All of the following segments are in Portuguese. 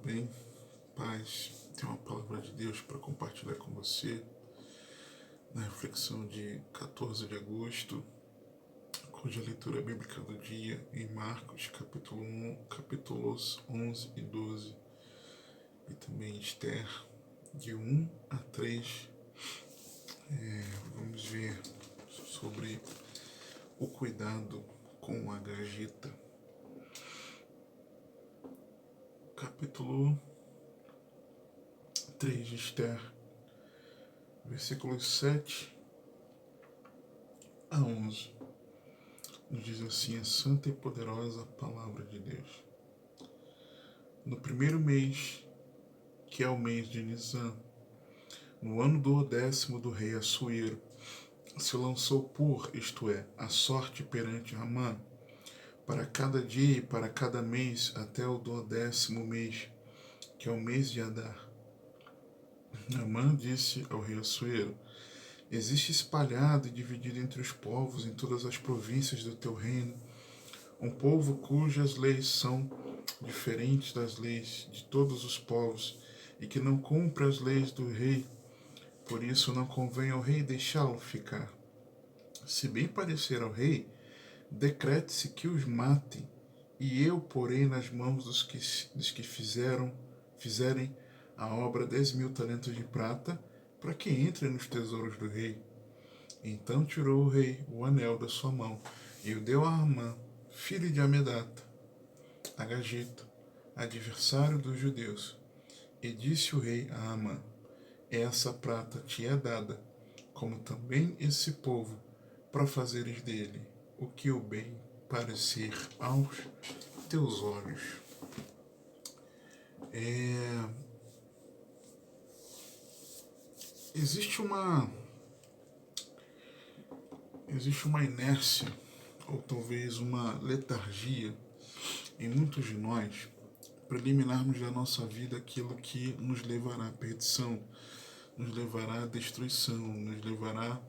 bem? Paz, tenho uma palavra de Deus para compartilhar com você na reflexão de 14 de agosto, cuja leitura bíblica do dia em Marcos, capítulos 11 e 12, e também Esther, de 1 a 3. Vamos ver sobre o cuidado com a gargita. Capítulo 3 de Esther, versículos 7 a 11. Nos diz assim a santa e poderosa palavra de Deus. No primeiro mês, que é o mês de Nisan, no ano do 10º do rei Assuero, se lançou isto é, a sorte perante Amã, para cada dia e para cada mês, até o do 10º mês, que é o mês de Adar. Amã disse ao rei Assuero: existe espalhado e dividido entre os povos em todas as províncias do teu reino um povo cujas leis são diferentes das leis de todos os povos e que não cumpre as leis do rei. Por isso não convém ao rei deixá-lo ficar. Se bem parecer ao rei, decrete-se que os mate, e eu porei nas mãos dos que fizerem a obra 10.000 talentos de prata, para que entrem nos tesouros do rei. Então tirou o rei o anel da sua mão e o deu a Amã, filho de Amedata, Agagito, adversário dos judeus. E disse o rei a Amã: essa prata te é dada, como também esse povo, para fazeres dele o que o bem parecer aos teus olhos. Existe uma inércia, ou talvez uma letargia, em muitos de nós, para eliminarmos da nossa vida aquilo que nos levará à perdição, nos levará à destruição, nos levará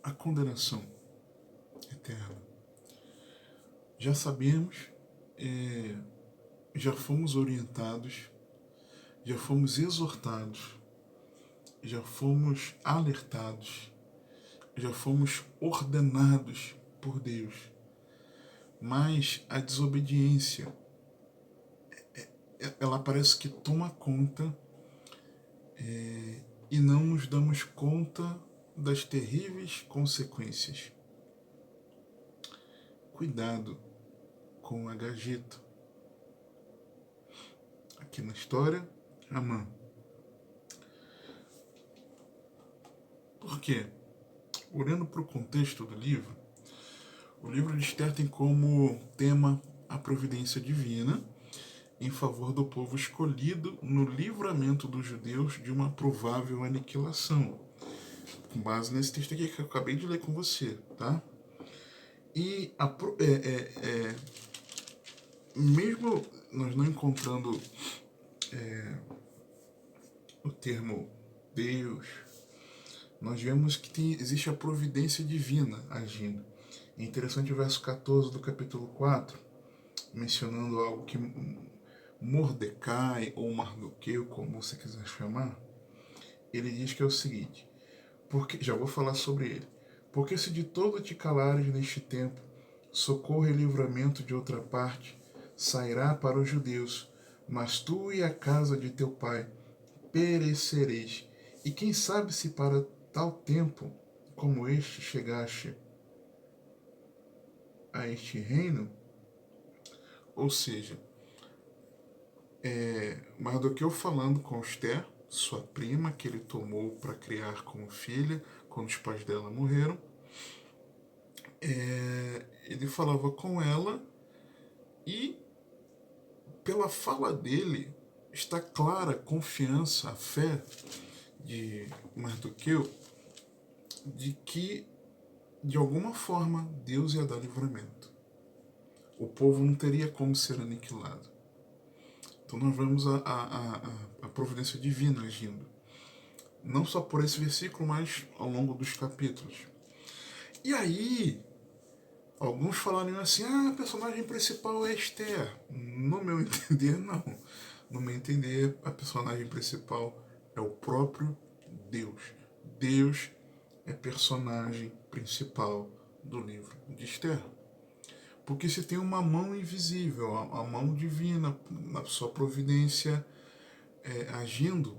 à condenação eterna. Já sabemos, já fomos orientados, já fomos exortados, já fomos alertados, já fomos ordenados por Deus. Mas a desobediência, ela parece que toma conta e não nos damos conta das terríveis consequências. Cuidado com a gargita. Aqui na história, Amã. Por quê? Olhando para o contexto do livro, o livro de Esther tem como tema a providência divina em favor do povo escolhido no livramento dos judeus de uma provável aniquilação, com base nesse texto aqui que eu acabei de ler com você, tá? E mesmo nós não encontrando o termo Deus, nós vemos que existe a providência divina agindo. É interessante o verso 14 do capítulo 4, mencionando algo que Mordecai ou Mardoqueu, como você quiser chamar, ele diz que é o seguinte, porque já vou falar sobre ele. Porque se de todo te calares neste tempo, socorro e livramento de outra parte sairá para os judeus, mas tu e a casa de teu pai perecereis. E quem sabe se para tal tempo como este chegaste a este reino? Ou seja, Mardoqueu falando com Esther, sua prima, que ele tomou para criar como filha quando os pais dela morreram. Ele falava com ela e, pela fala dele, está clara a confiança, a fé de Mardoqueu de que, de alguma forma, Deus ia dar livramento. O povo não teria como ser aniquilado. Então nós vemos a providência divina agindo. Não só por esse versículo, mas ao longo dos capítulos. E aí, Alguns falariam assim, a personagem principal é Esther. No meu entender, não. No meu entender, a personagem principal é o próprio Deus. Deus é personagem principal do livro de Esther. Porque se tem uma mão invisível, a mão divina, na sua providência agindo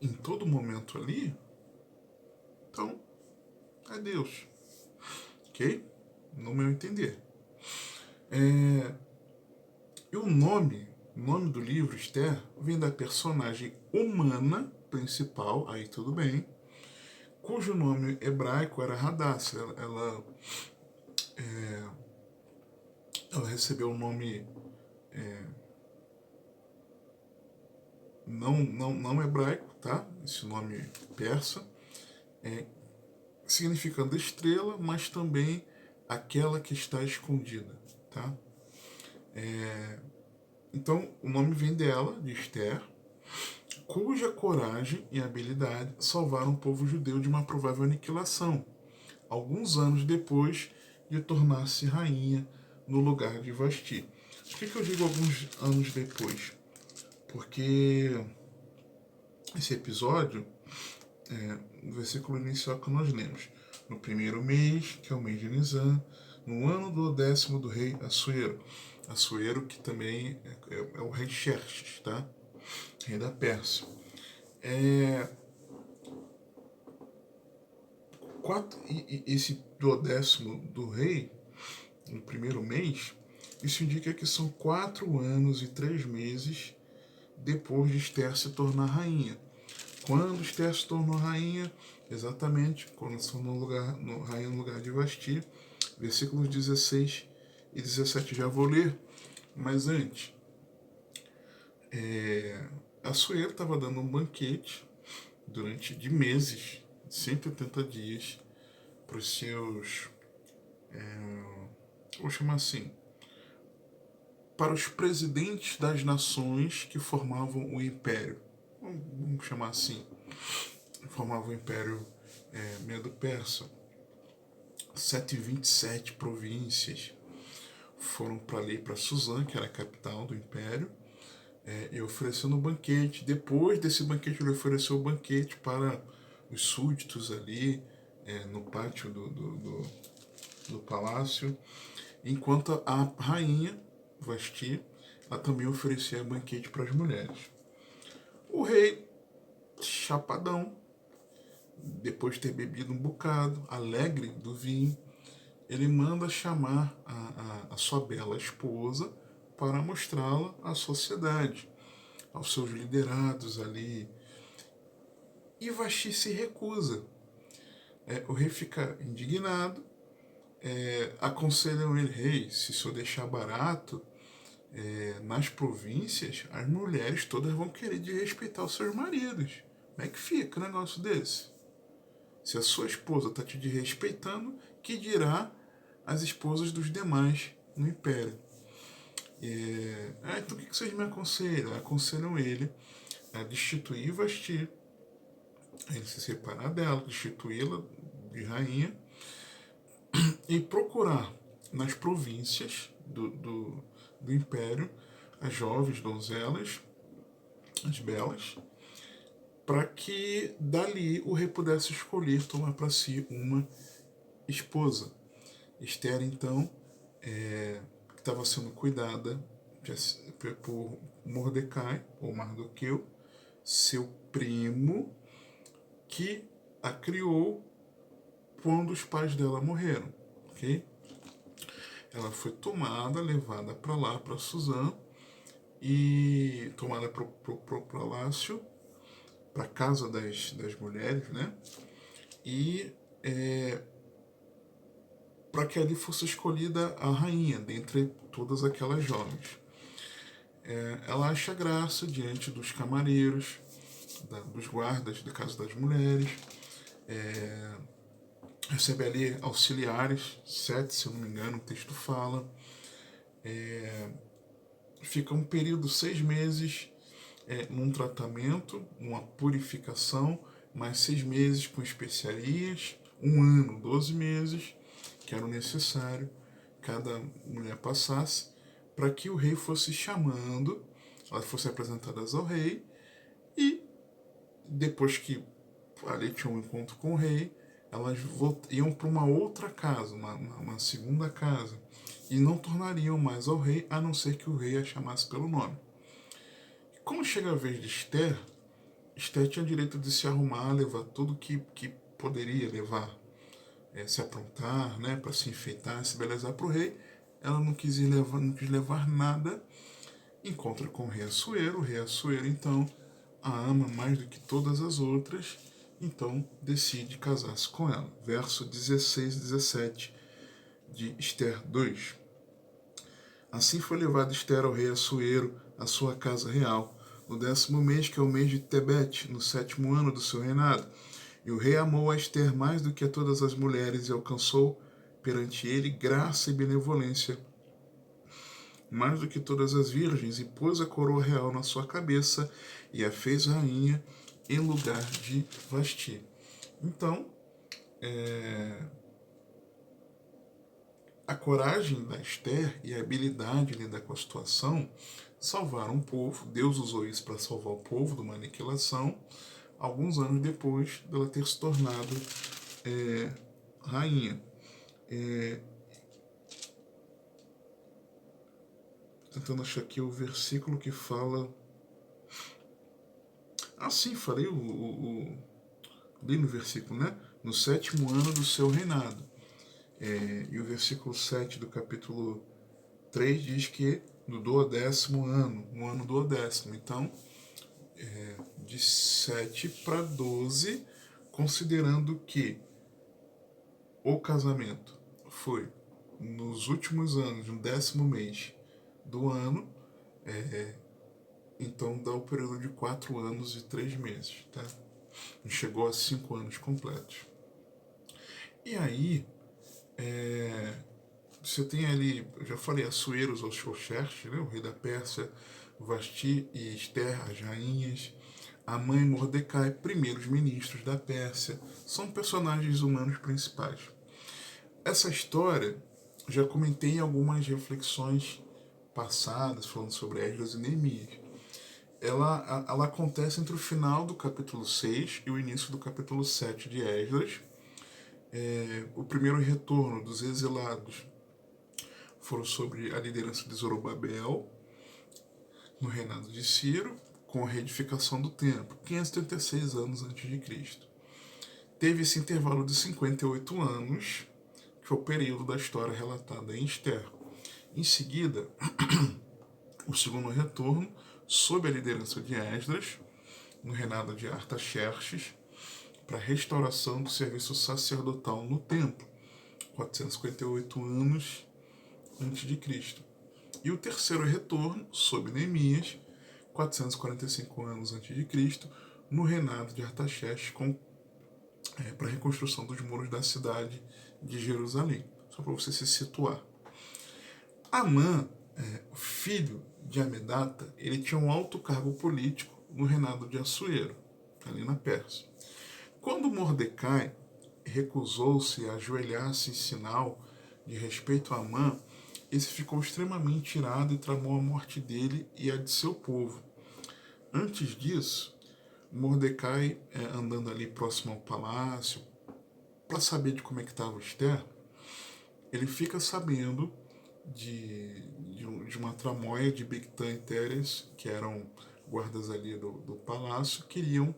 em todo momento ali, então é Deus. Ok? No meu entender. E o nome do livro, Esther, vem da personagem humana principal, aí tudo bem, cujo nome hebraico era Hadassah. Ela recebeu o nome não hebraico, tá? Esse nome persa, significando estrela, mas também aquela que está escondida, tá? Então, o nome vem dela, de Esther, cuja coragem e habilidade salvaram o povo judeu de uma provável aniquilação, alguns anos depois de tornar-se rainha no lugar de Vasti. Por que eu digo alguns anos depois? Porque esse episódio, no versículo inicial que nós lemos, no primeiro mês, que é o mês de Nisan, no ano do 10º do rei Assuero. Assuero, que também é o rei Xerxes, tá? Rei da Pérsia. Esse 10º do rei, no primeiro mês, isso indica que são 4 anos e 3 meses depois de Esther se tornar rainha. Quando Esther se tornou rainha, exatamente quando se tornou rainha no lugar de Vasti, versículos 16 e 17 já vou ler, mas antes, Assuero estava dando um banquete durante de meses, 180 dias, para os seus, vou chamar assim, para os presidentes das nações que formavam o império. Vamos chamar assim, formavam o império Medo-Persa. 127 províncias foram para ali, para Suzã, que era a capital do império, e oferecendo um banquete. Depois desse banquete, ele ofereceu o banquete para os súditos ali, no pátio do palácio, enquanto a rainha Vasti, ela também oferecia banquete para as mulheres. O rei, chapadão, depois de ter bebido um bocado, alegre do vinho, ele manda chamar a sua bela esposa para mostrá-la à sociedade, aos seus liderados ali. E Vasti se recusa. O rei fica indignado, aconselham ele, rei, se o senhor deixar barato, nas províncias, as mulheres todas vão querer desrespeitar os seus maridos. Como é que fica um negócio desse? Se a sua esposa está te desrespeitando, que dirá as esposas dos demais no império? Então o que vocês me aconselham? Aconselham ele a destituir Vasti, ele se separar dela, destituí-la de rainha e procurar nas províncias do império as jovens donzelas, as belas, para que dali o rei pudesse escolher tomar para si uma esposa. Esther, então, estava sendo cuidada por Mordecai, ou Mardoqueu, seu primo, que a criou quando os pais dela morreram. Okay? Ela foi tomada, levada para lá, para Suzã, e tomada para o palácio, para a casa das mulheres, né? E para que ali fosse escolhida a rainha dentre todas aquelas jovens. Ela acha graça diante dos camareiros, dos guardas da casa das mulheres, recebe ali auxiliares, 7, se eu não me engano, o texto fala. Fica um período, 6 meses, num tratamento, uma purificação, mais 6 meses com especiarias, 1 ano, 12 meses, que era o necessário cada mulher passasse, para que o rei fosse chamando, elas fossem apresentadas ao rei, e depois que ali tinha um encontro com o rei, elas iam para uma outra casa, uma segunda casa, e não tornariam mais ao rei, a não ser que o rei a chamasse pelo nome. E como chega a vez de Esther, Esther tinha direito de se arrumar, levar tudo que poderia levar, se aprontar, né, para se enfeitar, se belezar para o rei. Ela não quis levar nada. Encontra com o rei Assuero então a ama mais do que todas as outras, então decide casar-se com ela. Verso 16 e 17 de Esther 2. Assim foi levada Esther ao rei Assuero, à sua casa real, no 10º mês, que é o mês de Tebete, no 7º ano do seu reinado. E o rei amou a Esther mais do que a todas as mulheres, e alcançou perante ele graça e benevolência, mais do que todas as virgens, e pôs a coroa real na sua cabeça, e a fez rainha em lugar de Vasti. Então, a coragem da Esther e a habilidade de lidar com a situação salvaram o povo. Deus usou isso para salvar o povo de uma aniquilação, alguns anos depois dela ter se tornado rainha. Tentando achar aqui o versículo que fala. Sim, falei li no versículo, né? No 7º ano do seu reinado. E o versículo 7 do capítulo 3 diz que no 12º ano, no ano 12º. Então, de 7 para 12, considerando que o casamento foi nos últimos anos, no 10º mês do ano, então dá o período de 4 anos e 3 meses, tá? Não chegou a 5 anos completos. E aí, você tem ali, eu já falei, Assueros ou Xoxerxes, né? O rei da Pérsia, Vasti e Esther, as rainhas, a mãe Mordecai, primeiros ministros da Pérsia, são personagens humanos principais. Essa história, já comentei em algumas reflexões passadas, falando sobre Esdras e Neemias. Ela acontece entre o final do capítulo 6 e o início do capítulo 7 de Esdras. O primeiro retorno dos exilados foram sobre a liderança de Zorobabel, no reinado de Ciro, com a reedificação do templo, 536 anos antes de Cristo. Teve esse intervalo de 58 anos, que foi o período da história relatada em Esther. Em seguida, o segundo retorno, sob a liderança de Esdras, no reinado de Artaxerxes, para a restauração do serviço sacerdotal no templo, 458 anos antes de Cristo. E o terceiro retorno, sob Neemias, 445 anos antes de Cristo, no reinado de Artaxerxes, para a reconstrução dos muros da cidade de Jerusalém. Só para você se situar. Amã, filho de Amedata, ele tinha um alto cargo político no reinado de Assuero, ali na Pérsia. Quando Mordecai recusou-se a ajoelhar-se em sinal de respeito a Amã, esse ficou extremamente irado e tramou a morte dele e a de seu povo. Antes disso, Mordecai, andando ali próximo ao palácio, para saber de como é que estava Esther, ele fica sabendo de uma tramóia de Bigtan e Teres, que eram guardas ali do palácio, queriam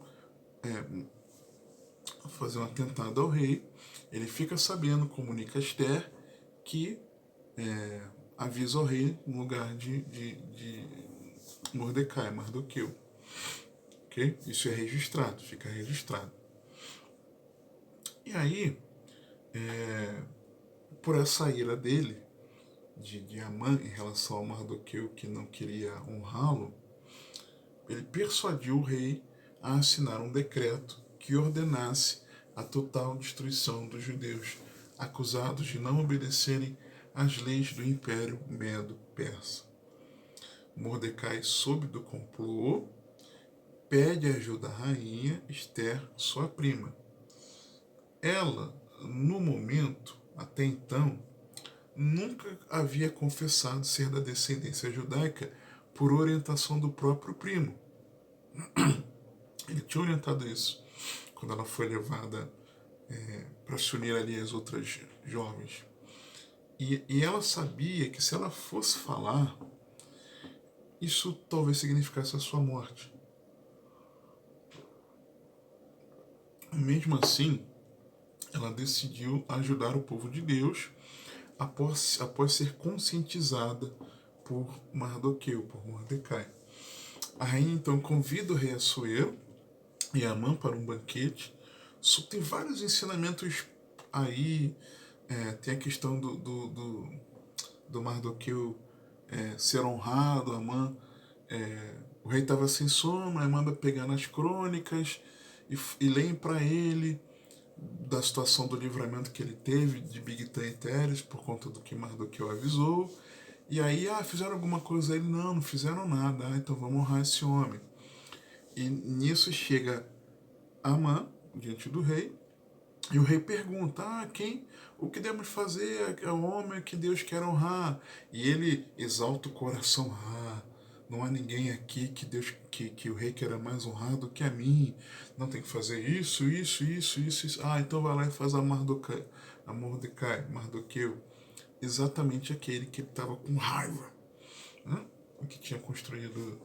fazer um atentado ao rei. Ele fica sabendo, comunica a Esther, que avisa ao rei no lugar de Mordecai, Mardoqueu. Okay? Isso é registrado, fica registrado. E aí, por essa ira dele, de Amã em relação ao Mardoqueu, que não queria honrá-lo, ele persuadiu o rei a assinar um decreto que ordenasse a total destruição dos judeus acusados de não obedecerem às leis do Império Medo-Persa. Mordecai soube do complô, pede ajuda à rainha Esther, sua prima. Ela, no momento, até então, nunca havia confessado ser da descendência judaica por orientação do próprio primo. Ele tinha orientado isso quando ela foi levada para se unir ali às outras jovens. E ela sabia que se ela fosse falar, isso talvez significasse a sua morte. Mesmo assim, ela decidiu ajudar o povo de Deus após ser conscientizada por Mardoqueu, por Mordecai. A rainha então convida o rei Assuero e Amã para um banquete. Tem vários ensinamentos aí. Tem a questão do Mardoqueu ser honrado. Amã, o rei estava sem sono, aí manda pegar nas crônicas e leem para ele da situação do livramento que ele teve de Bigtan e Teres por conta do que Mardoqueu avisou. E aí, fizeram alguma coisa a ele? Não fizeram nada. Então vamos honrar esse homem. E nisso chega Amã diante do rei, e o rei pergunta: o que devemos fazer? É o homem que Deus quer honrar. E ele exalta o coração: não há ninguém aqui que o rei queira mais honrado que a mim. Não tem que fazer isso. Então vai lá e faz a Mardoqueu, exatamente aquele que ele estava com raiva, né? Que tinha construído,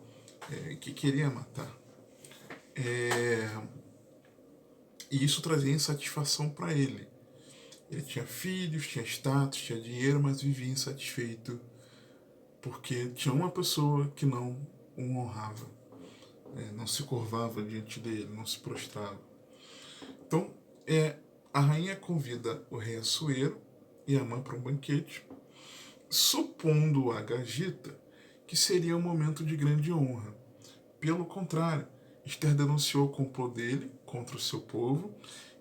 que queria matar. E isso trazia insatisfação para ele. Ele tinha filhos, tinha status, tinha dinheiro, mas vivia insatisfeito porque tinha uma pessoa que não o honrava, não se curvava diante dele, não se prostrava. Então, a rainha convida o rei Assuero e Amã para um banquete, supondo a Gagita que seria um momento de grande honra. Pelo contrário, Esther denunciou o complô dele contra o seu povo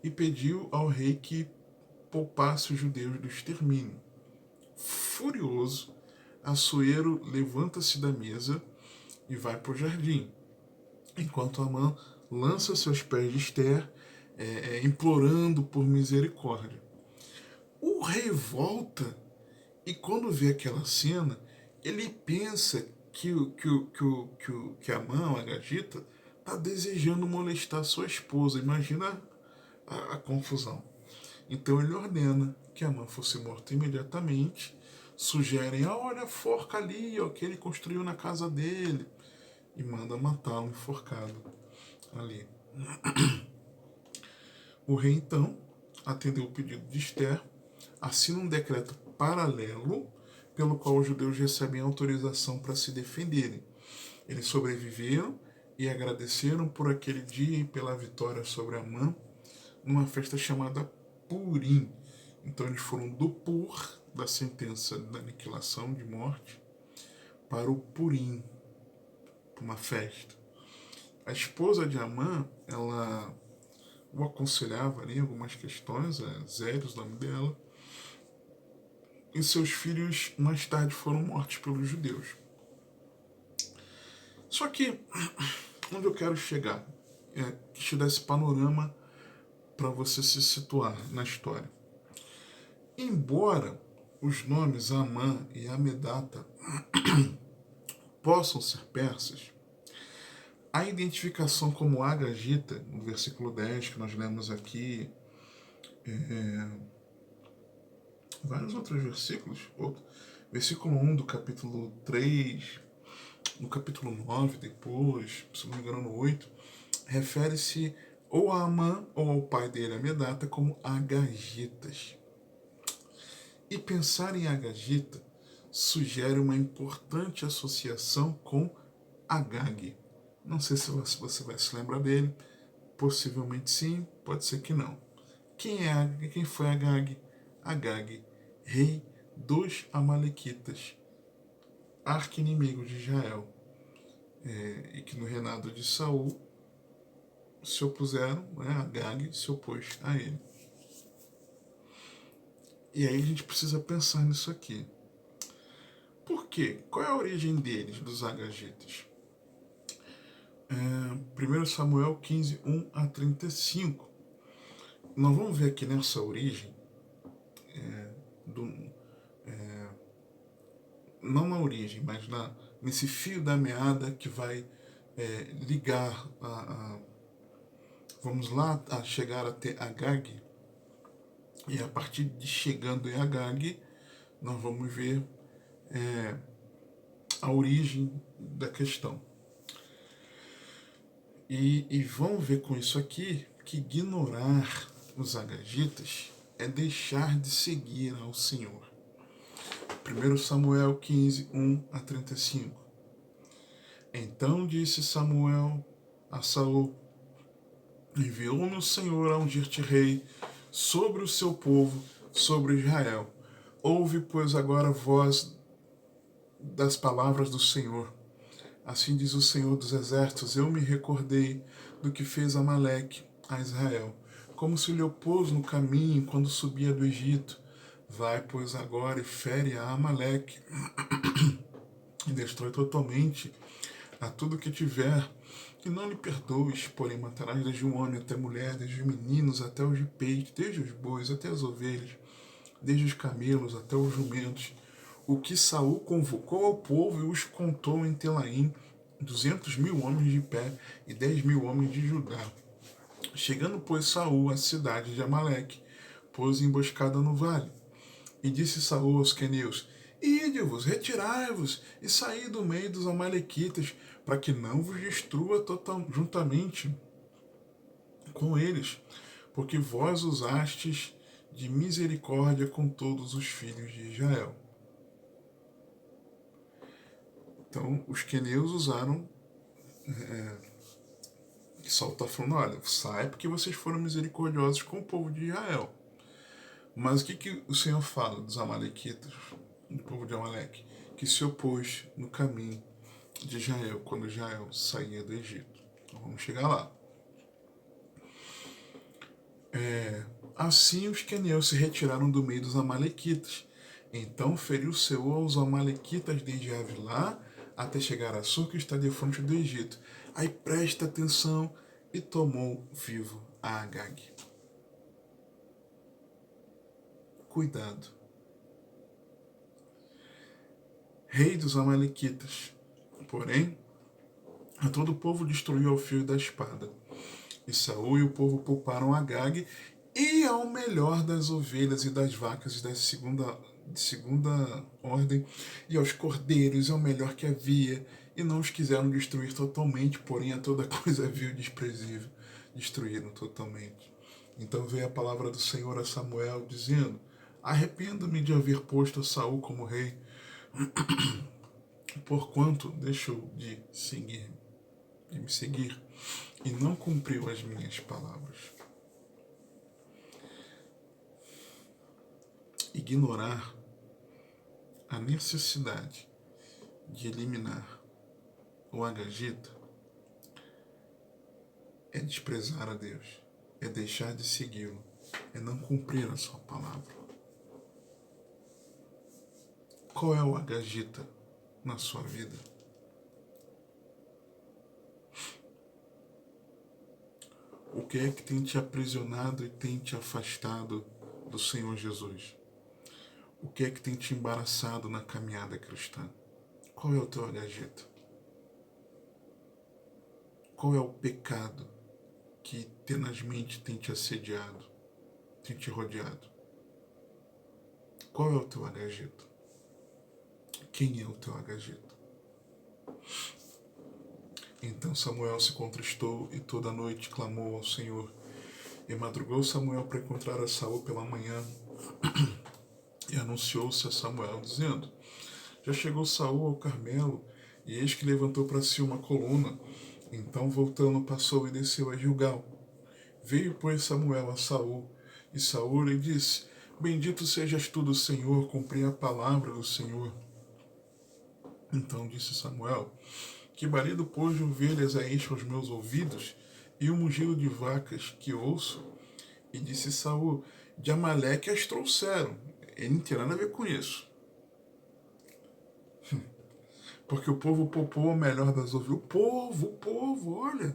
e pediu ao rei que poupasse os judeus do extermínio. Furioso, Assuero levanta-se da mesa e vai para o jardim, enquanto Amã lança seus pés de Esther, implorando por misericórdia. O rei volta e quando vê aquela cena, ele pensa que Amã, a Gagita, está desejando molestar sua esposa. Imagina a confusão. Então ele ordena que Amã fosse morto imediatamente. Sugerem: olha a forca ali, que ele construiu na casa dele. E manda matá-lo enforcado ali. O rei então atendeu o pedido de Esther, assina um decreto paralelo pelo qual os judeus recebem autorização para se defenderem. Eles sobreviveram e agradeceram por aquele dia e pela vitória sobre Amã numa festa chamada Purim. Então eles foram do Pur, da sentença da aniquilação de morte, para o Purim, uma festa. A esposa de Amã, ela o aconselhava em algumas questões, Zélios, o nome dela, e seus filhos mais tarde foram mortos pelos judeus. Só que, onde eu quero chegar, que te dá esse panorama para você se situar na história. Embora os nomes Amã e Amedata possam ser persas, a identificação como Agagita, no versículo 10 que nós lemos aqui, vários outros versículos, versículo 1 do capítulo 3, no capítulo 9 depois, se não me engano no 8, refere-se ou a Amã ou ao pai dele, Amedata, como Agagitas. E pensar em Agagita sugere uma importante associação com Agag. Não sei se você vai se lembrar dele, possivelmente sim, pode ser que não. Quem foi Agag? Agag, rei dos Amalequitas, arqui-inimigo de Israel, e que no reinado de Saul se opuseram, Agag se opôs a ele. E aí a gente precisa pensar nisso aqui. Por quê? Qual é a origem deles, dos Agagitas? 1 Samuel 15, 1 a 35. Nós vamos ver aqui nessa origem do, não na origem, mas nesse fio da meada que vai ligar vamos lá a chegar até Agag, e a partir de chegando em Agag, nós vamos ver a origem da questão. E vamos ver com isso aqui que ignorar os agagitas é deixar de seguir ao Senhor. 1 Samuel 15, 1 a 35. Então disse Samuel a Saul: enviou-me o Senhor a ungir-te rei sobre o seu povo, sobre Israel. Ouve, pois, agora a voz das palavras do Senhor. Assim diz o Senhor dos Exércitos: eu me recordei do que fez Amaleque a Israel, como se lhe opôs no caminho quando subia do Egito. Vai, pois, agora e fere a Amaleque e destrói totalmente a tudo que tiver, e não lhe perdoes, porém matarás desde o homem até a mulher, desde os meninos até os de peito, desde os bois até as ovelhas, desde os camelos até os jumentos. O que Saul convocou ao povo e os contou em Telaim, 200.000 homens de pé e 10.000 homens de Judá. Chegando, pois, Saul à cidade de Amaleque, pôs emboscada no vale. E disse Saul aos queneus: ide-vos, retirai-vos e saí do meio dos amalequitas, para que não vos destrua juntamente com eles, porque vós usastes de misericórdia com todos os filhos de Israel. Então, os queneus usaram. Saul está falando: olha, sai porque vocês foram misericordiosos com o povo de Israel. Mas o que o Senhor fala dos amalequitas, do povo de Amaleque? Que se opôs no caminho de Israel, quando Israel saía do Egito. Então vamos chegar lá. Assim os queneus se retiraram do meio dos amalequitas. Então feriu Seul aos amalequitas desde Avilá até chegar a Sur, que está de frente do Egito. Aí presta atenção: e tomou vivo a Agag. Cuidado. Rei dos amalequitas. Porém, a todo o povo destruiu ao fio da espada. E Saul e o povo pouparam Agag e ao melhor das ovelhas e das vacas e de segunda ordem, e aos cordeiros e ao melhor que havia, e não os quiseram destruir totalmente, porém a toda coisa vil e desprezível destruíram totalmente. Então veio a palavra do Senhor a Samuel, dizendo: arrependo-me de haver posto a Saul como rei, porquanto deixou de me seguir, e não cumpriu as minhas palavras. Ignorar a necessidade de eliminar o agagita é desprezar a Deus, é deixar de segui-lo, é não cumprir a sua palavra. Qual é o agagita na sua vida? O que é que tem te aprisionado e tem te afastado do Senhor Jesus? O que é que tem te embaraçado na caminhada cristã? Qual é o teu agagita? Qual é o pecado que tenazmente tem te assediado, tem te rodeado? Qual é o teu agagita? Quem é o teu agagita? Então Samuel se contristou e toda noite clamou ao Senhor. E madrugou Samuel para encontrar a Saul pela manhã, e anunciou-se a Samuel, dizendo: já chegou Saul ao Carmelo, e eis que levantou para si uma coluna. Então, voltando, passou e desceu a Gilgal. Veio, pois, Samuel a Saul, e Saul lhe disse: bendito sejas tu do Senhor, cumpri a palavra do Senhor. Então disse Samuel: que balido pôs de ovelhas é este aos meus ouvidos, e o mugido de vacas que ouço? E disse Saul: de Amaleque as trouxeram. Ele não tem nada a ver com isso. Porque o povo poupou o melhor das ovelhas. O povo, olha.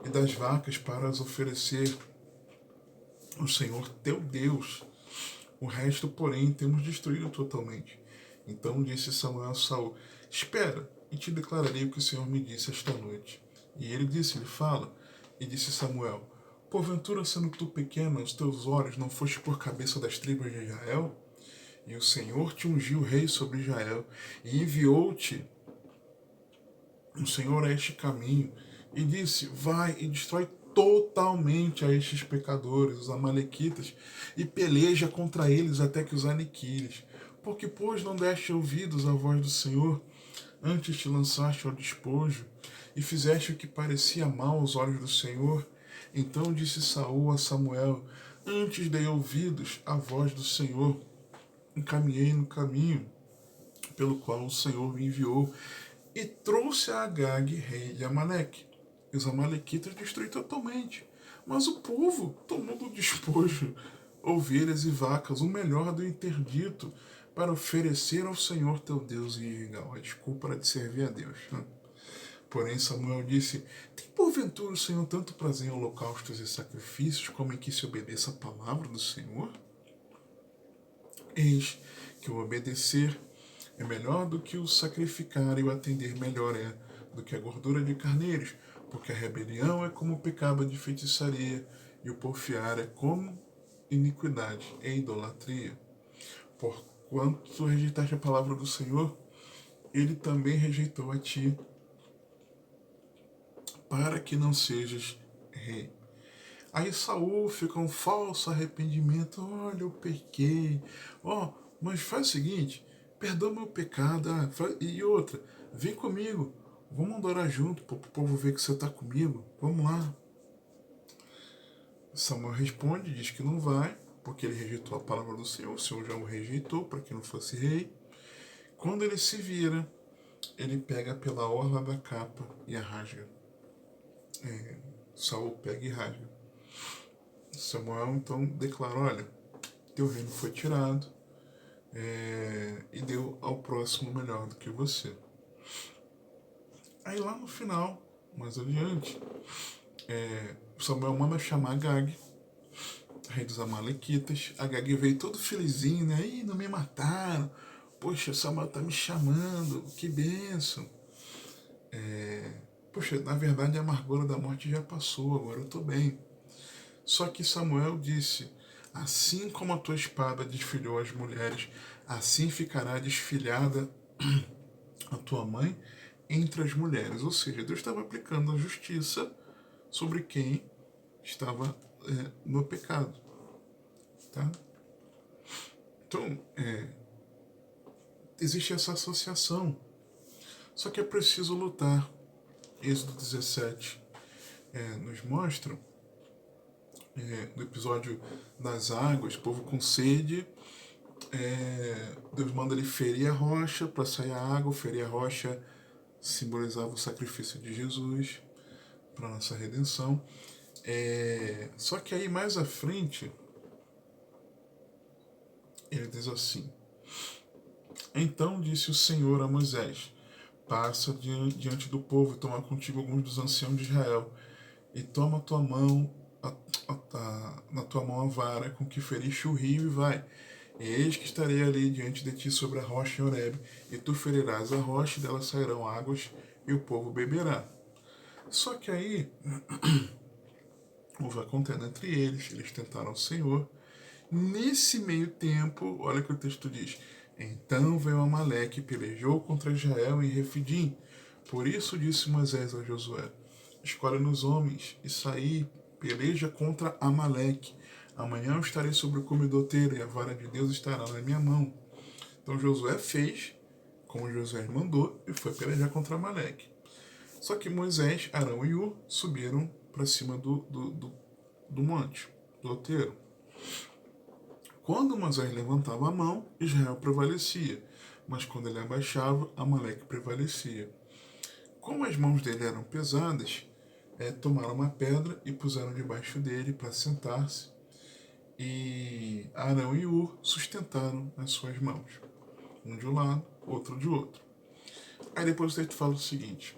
E das vacas para as oferecer ao Senhor teu Deus. O resto, porém, temos destruído totalmente. Então disse Samuel a Saul: Espera, e te declararei o que o Senhor me disse esta noite. E ele disse-lhe: Fala. E disse Samuel: Porventura, sendo tu pequeno, aos teus olhos não foste por cabeça das tribos de Israel? E o Senhor te ungiu rei sobre Israel, e enviou-te o Senhor a este caminho, e disse: Vai e destrói totalmente a estes pecadores, os amalequitas, e peleja contra eles até que os aniquiles. Porque, pois, não deste ouvidos à voz do Senhor, antes te lançaste ao despojo, e fizeste o que parecia mal aos olhos do Senhor? Então disse Saul a Samuel: Antes dei ouvidos à voz do Senhor, encaminhei no caminho pelo qual o Senhor me enviou, e trouxe a Agag, rei de Amaleque. E os amalequitas destruí totalmente. Mas o povo tomou do despojo ovelhas e vacas, o melhor do interdito, para oferecer ao Senhor teu Deus em Gilgal. A desculpa era de servir a Deus. Né? Porém Samuel disse: Tem porventura o Senhor tanto prazer em holocaustos e sacrifícios, como em que se obedeça a palavra do Senhor? Eis que o obedecer é melhor do que o sacrificar, e o atender melhor é do que a gordura de carneiros, porque a rebelião é como o pecado de feitiçaria, e o porfiar é como iniquidade e idolatria. Porquanto tu rejeitaste a palavra do Senhor, ele também rejeitou a ti, para que não sejas rei. Aí Saul fica um falso arrependimento: olha, eu pequei. Mas faz o seguinte, perdoa meu pecado. E outra, vem comigo, vamos adorar junto, para o povo ver que você está comigo. Vamos lá. Samuel responde, diz que não vai, porque ele rejeitou a palavra do Senhor. O Senhor já o rejeitou para que não fosse rei. Quando ele se vira, ele pega pela orla da capa e a rasga. Saul pega e rasga. Samuel então declara: olha, teu reino foi tirado, e deu ao próximo melhor do que você. Aí lá no final, mais adiante, Samuel manda chamar Agag, rei dos amalequitas. Agag veio todo felizinho, né? Ih, não me mataram. Poxa, Samuel tá me chamando, que bênção. Poxa, na verdade a amargura da morte já passou, agora eu tô bem. Só que Samuel disse: assim como a tua espada desfilhou as mulheres, assim ficará desfilhada a tua mãe entre as mulheres. Ou seja, Deus estava aplicando a justiça sobre quem estava no pecado. Tá? Então, existe essa associação. Só que é preciso lutar. Êxodo 17 nos mostra, no episódio das águas, povo com sede, Deus manda ele ferir a rocha para sair a água. Ferir a rocha simbolizava o sacrifício de Jesus para nossa redenção. Só que aí mais à frente ele diz assim: então disse o Senhor a Moisés: passa diante do povo e toma contigo alguns dos anciãos de Israel, e toma tua mão na tua mão a vara com que feriste o rio, e vai. E eis que estarei ali diante de ti sobre a rocha em Horebe, e tu ferirás a rocha, e dela sairão águas, e o povo beberá. Só que aí houve a contenda entre eles tentaram o Senhor. Nesse meio tempo, olha o que o texto diz: então veio Amaleque e pelejou contra Israel em Refidim. Por isso disse Moisés a Josué: escolhe-nos homens e saí, peleja contra Amaleque. Amanhã eu estarei sobre o cume do outeiro, e a vara de Deus estará na minha mão. Então Josué fez como Josué mandou e foi pelejar contra Amaleque. Só que Moisés, Arão e Ur subiram para cima do monte, do outeiro. Quando Moisés levantava a mão, Israel prevalecia, mas quando ele abaixava, Amaleque prevalecia. Como as mãos dele eram pesadas, tomaram uma pedra e puseram debaixo dele para sentar-se, e Arão e Ur sustentaram as suas mãos, um de um lado, outro de outro. Aí depois o texto fala o seguinte: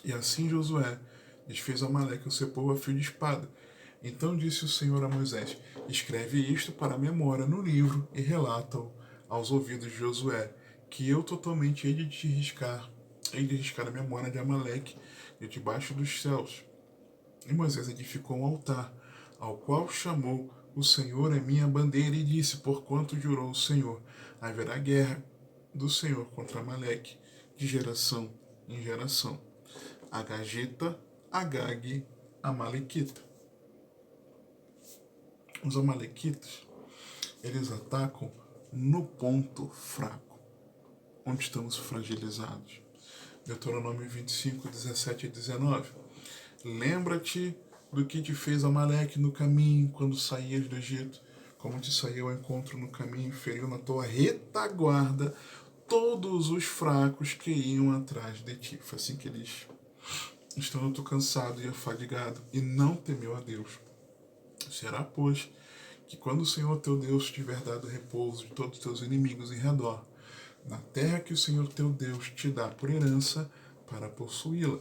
e assim Josué desfez Amaleque o seu povo a fio de espada, Então disse o Senhor a Moisés: escreve isto para a memória no livro e relata-o aos ouvidos de Josué, que eu totalmente hei de riscar a memória de Amaleque de debaixo dos céus. E Moisés edificou um altar, ao qual chamou o Senhor é minha bandeira, e disse: porquanto jurou o Senhor, haverá guerra do Senhor contra Amaleque, de geração em geração. Agagita, Agag, Amalequita. Os amalequitas, eles atacam no ponto fraco, onde estamos fragilizados. Deuteronômio 25, 17 e 19. Lembra-te do que te fez Amaleque no caminho, quando saías do Egito, como te saiu ao encontro no caminho, feriu na tua retaguarda todos os fracos que iam atrás de ti. Foi assim que eles, estando cansado e afadigado, e não temeu a Deus. Será, pois, que quando o Senhor teu Deus tiver dado repouso de todos os teus inimigos em redor, na terra que o Senhor teu Deus te dá por herança para possuí-la,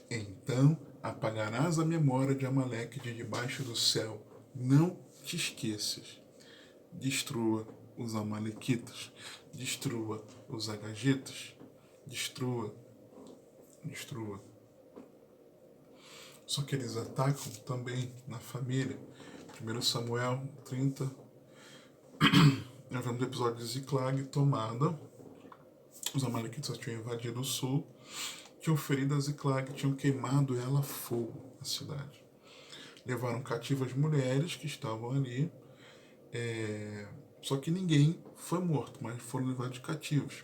então apagarás a memória de Amaleque de debaixo do céu. Não te esqueças. Destrua os amalequitas, destrua os agagitas, destrua. Só que eles atacam também na família. 1 Samuel 30, nós vemos o episódio de Ziclag, tomada. Os amalequitas tinham invadido o sul, tinham ferido a Ziclag, tinham queimado ela a fogo, a cidade. Levaram cativas mulheres que estavam ali, só que ninguém foi morto, mas foram levados cativos.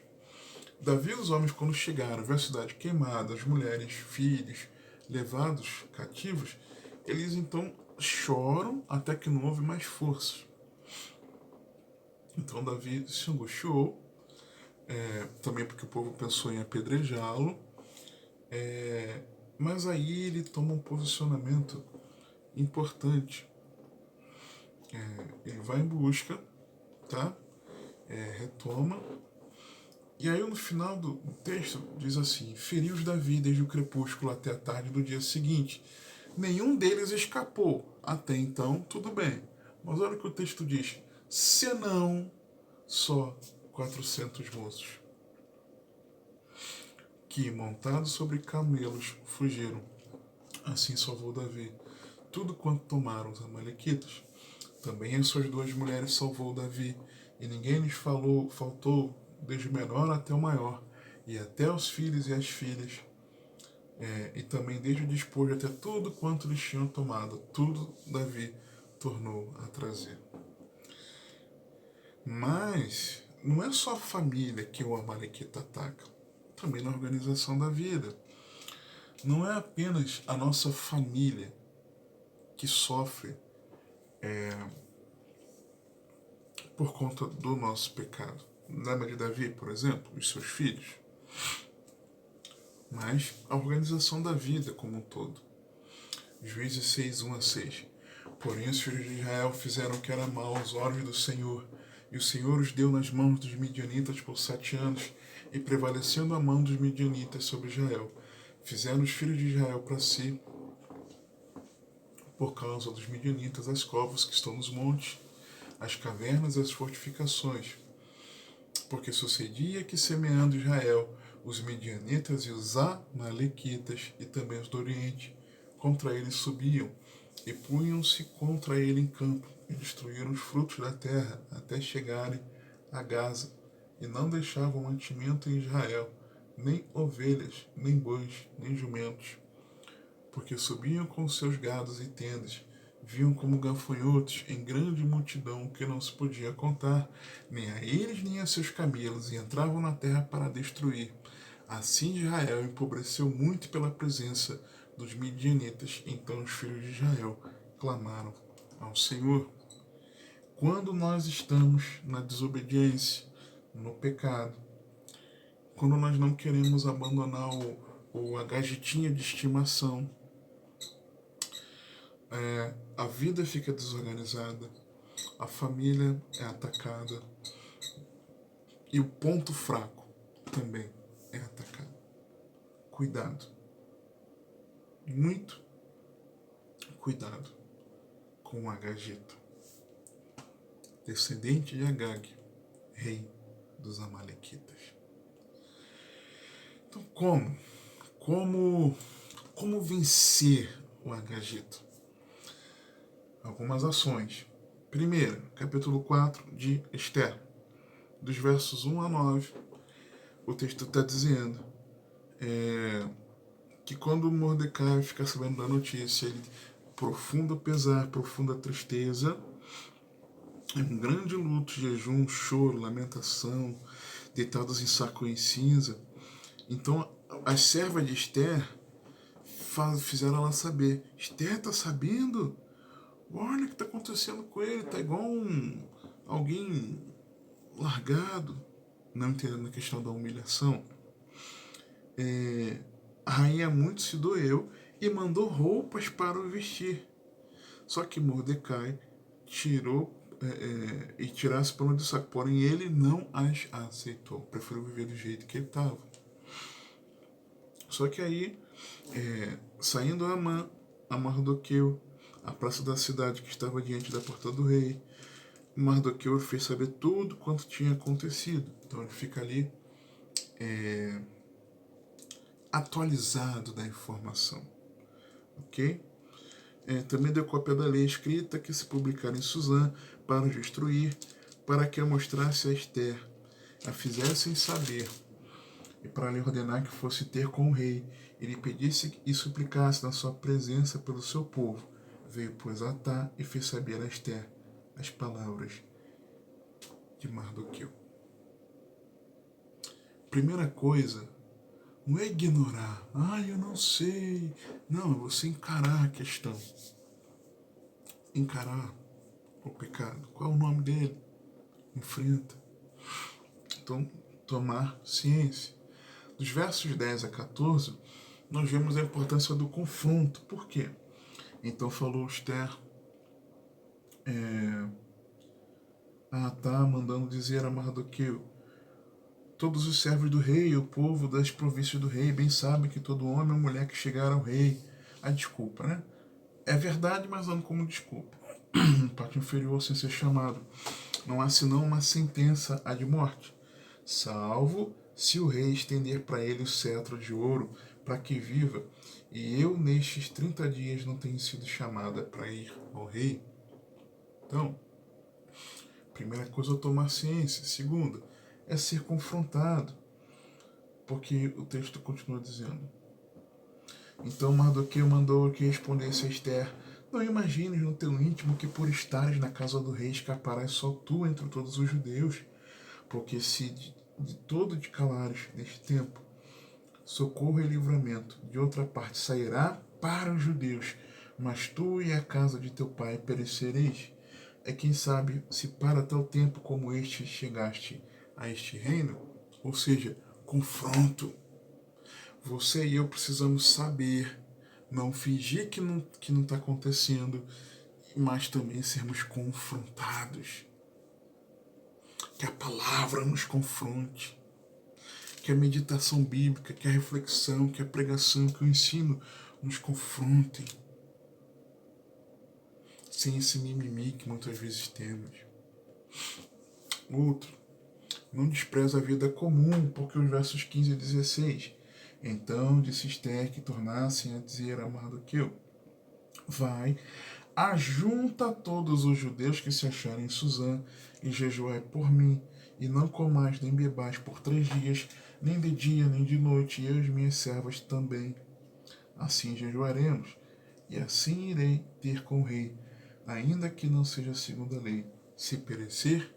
Davi e os homens, quando chegaram, viram a cidade queimada, as mulheres, filhos, levados cativos, eles então choram até que não houve mais forças. Então Davi se angustiou, também porque o povo pensou em apedrejá-lo, mas aí ele toma um posicionamento importante. Ele vai em busca, tá? Retoma. E aí no final do texto diz assim: feriu-os Davi desde o crepúsculo até a tarde do dia seguinte. Nenhum deles escapou. Até então, tudo bem. Mas olha o que o texto diz: senão só 400 moços, que, montados sobre camelos, fugiram. Assim salvou Davi tudo quanto tomaram os amalequitas. Também as suas duas mulheres salvou Davi, e ninguém lhes faltou, desde o menor até o maior, e até os filhos e as filhas, e também desde o despojo até tudo quanto lhes tinham tomado, tudo Davi tornou a trazer. Mas não é só a família que o amalequita ataca, também na organização da vida. Não é apenas a nossa família que sofre por conta do nosso pecado. Lembra de Davi, por exemplo, os seus filhos? Mas a organização da vida como um todo. Juízes 6, 1 a 6. Porém os filhos de Israel fizeram o que era mal aos olhos do Senhor, e o Senhor os deu nas mãos dos midianitas por 7 anos, e prevalecendo a mão dos midianitas sobre Israel, fizeram os filhos de Israel para si, por causa dos midianitas, as covas que estão nos montes, as cavernas e as fortificações. Porque sucedia que, semeando Israel, os midianitas e os amalequitas, e também os do Oriente, contra ele subiam, e punham-se contra ele em campo, e destruíram os frutos da terra, até chegarem a Gaza, e não deixavam mantimento em Israel, nem ovelhas, nem bois, nem jumentos, porque subiam com seus gados e tendas, viam como gafanhotos em grande multidão que não se podia contar, nem a eles nem a seus camelos, e entravam na terra para destruir. Assim Israel empobreceu muito pela presença dos midianitas. Então os filhos de Israel clamaram ao Senhor. Quando nós estamos na desobediência, no pecado, quando nós não queremos abandonar a gajetinha de estimação, a vida fica desorganizada, a família é atacada e o ponto fraco também é atacado. Cuidado. Muito cuidado. com Agagito, descendente de Agag, rei dos Amalequitas. Então, como vencer o Agagito? Algumas ações. Primeiro, capítulo 4 de Esther, dos versos 1 a 9, o texto está dizendo que quando Mordecai fica sabendo da notícia, ele profundo pesar, profunda tristeza, um grande luto, jejum, choro, lamentação, deitados em saco e em cinza. Então, as servas de Esther fizeram ela saber: Esther, tá sabendo? Olha o que está acontecendo com ele, tá igual alguém largado. Não entendendo a questão da humilhação. A rainha muito se doeu e mandou roupas para o vestir. Só que Mordecai tirou e tirasse pano de saco. Porém, ele não as aceitou. Preferiu viver do jeito que ele estava. Só que aí, saindo Amã, a Mardoqueu, a praça da cidade que estava diante da porta do rei, Mardoqueu fez saber tudo quanto tinha acontecido. Então ele fica ali atualizado da informação. Ok? Também deu cópia da lei escrita que se publicara em Suzã para os destruir, para que a mostrasse a Esther, a fizessem saber, e para lhe ordenar que fosse ter com o rei, e lhe pedisse e suplicasse na sua presença pelo seu povo. Veio, pois, Atá e fez saber a Esther as palavras de Mardoqueu. Primeira coisa, não é ignorar. Eu não sei. Não, é você encarar a questão. Encarar o pecado. Qual é o nome dele? Enfrenta. Então, tomar ciência. Dos versos 10 a 14, nós vemos a importância do confronto. Por quê? Então falou Esther, tá mandando dizer a Mardoqueu: todos os servos do rei e o povo das províncias do rei bem sabem que todo homem ou mulher que chegar ao rei... A desculpa, né? É verdade, mas dando como desculpa. Parte inferior sem ser chamado. Não há senão uma sentença a de morte, salvo se o rei estender para ele o cetro de ouro para que viva, e eu nestes 30 dias não tenho sido chamada para ir ao rei. Então, primeira coisa é tomar ciência. Segunda, é ser confrontado. Porque o texto continua dizendo: então Mardoqueu mandou que respondesse a Esther: não imagines no teu íntimo que por estares na casa do rei escaparás só tu entre todos os judeus, porque se de todo te calares neste tempo, socorro e livramento de outra parte sairá para os judeus, mas tu e a casa de teu pai perecereis. Quem sabe se para tal tempo como este chegaste a este reino? Ou seja, confronto. Você e eu precisamos saber, não fingir que não está acontecendo, mas também sermos confrontados. Que a palavra nos confronte, que a meditação bíblica, que a reflexão, que a pregação, que o ensino nos confrontem. Sem esse mimimi que muitas vezes temos. Outro, não despreza a vida comum, porque os versos 15 e 16. Então disse Esther que tornassem a dizer a Mardoqueu: vai, ajunta todos os judeus que se acharem em Suzã, e jejuai por mim, e não comais nem bebais por 3 dias, nem de dia nem de noite, e eu e as minhas servas também. Assim jejuaremos, e assim irei ter com o rei, ainda que não seja segundo a lei. Se perecer,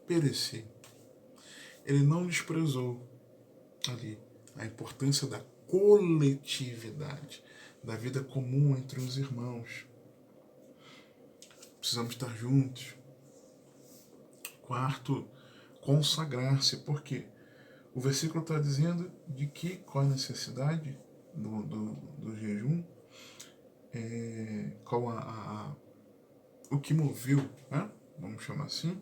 perecer. Ele não desprezou ali a importância da coletividade, da vida comum entre os irmãos. Precisamos estar juntos. Quarto, consagrar-se. Por quê? O versículo está dizendo de que qual a necessidade do jejum, qual o que moveu, né? Vamos chamar assim.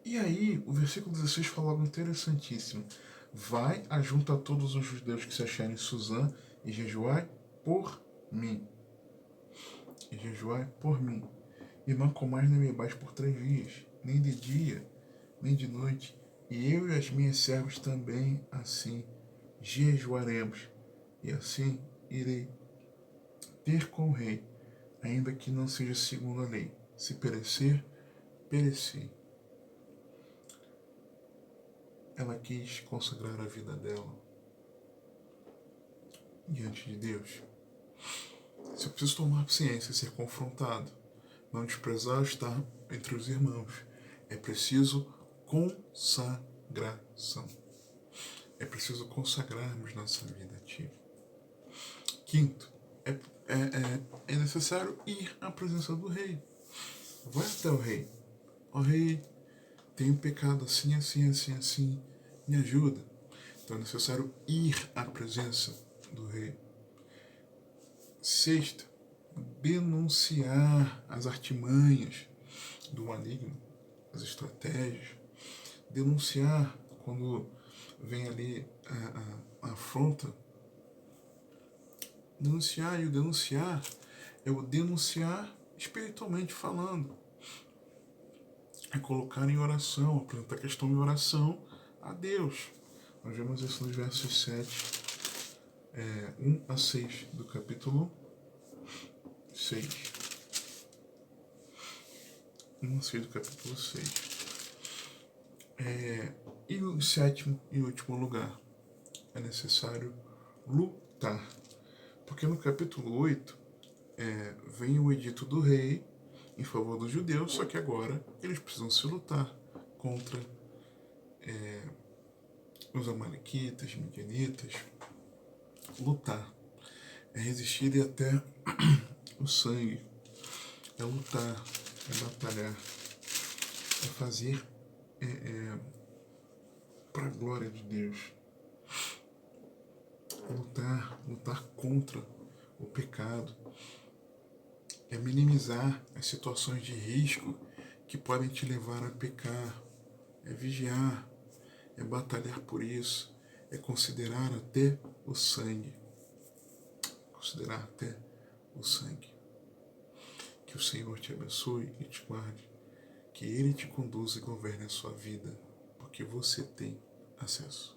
E aí, o versículo 16 fala algo interessantíssimo. Vai, ajunta todos os judeus que se acharem em Suzã e jejuai por mim. e jejuai por mim, e não comais nem bebais por 3 dias, nem de dia, nem de noite, e eu e as minhas servas também assim jejuaremos, e assim irei ter com o rei, ainda que não seja segundo a lei. Se perecer, pereci. Ela quis consagrar a vida dela diante de Deus. Se eu preciso tomar ciência e ser confrontado, não desprezar estar entre os irmãos, é preciso consagração. É preciso consagrarmos nossa vida a Ti. Quinto, é necessário ir à presença do rei. Vai até o rei. Ó rei, tenho pecado assim, assim, assim, assim, me ajuda. Então é necessário ir à presença do rei. Sexto, denunciar as artimanhas do maligno, as estratégias. Denunciar quando vem ali a afronta. Denunciar, e o denunciar é o denunciar espiritualmente falando. É colocar em oração, apresentar a questão em oração a Deus. Nós vemos isso nos versos 1 a 6 do capítulo 6. 1 a 6 do capítulo 6. E o sétimo e último lugar, é necessário lutar. Porque no capítulo 8 vem o edito do rei em favor dos judeus, só que agora eles precisam se lutar contra os amalequitas, midianitas. Lutar é resistir até o sangue, é lutar, é batalhar, é fazer para a glória de Deus, é lutar contra o pecado, é minimizar as situações de risco que podem te levar a pecar, é vigiar, é batalhar por isso, é considerar até o sangue. Considerar até o sangue. Que o Senhor te abençoe e te guarde, que Ele te conduza e governe a sua vida, porque você tem acesso.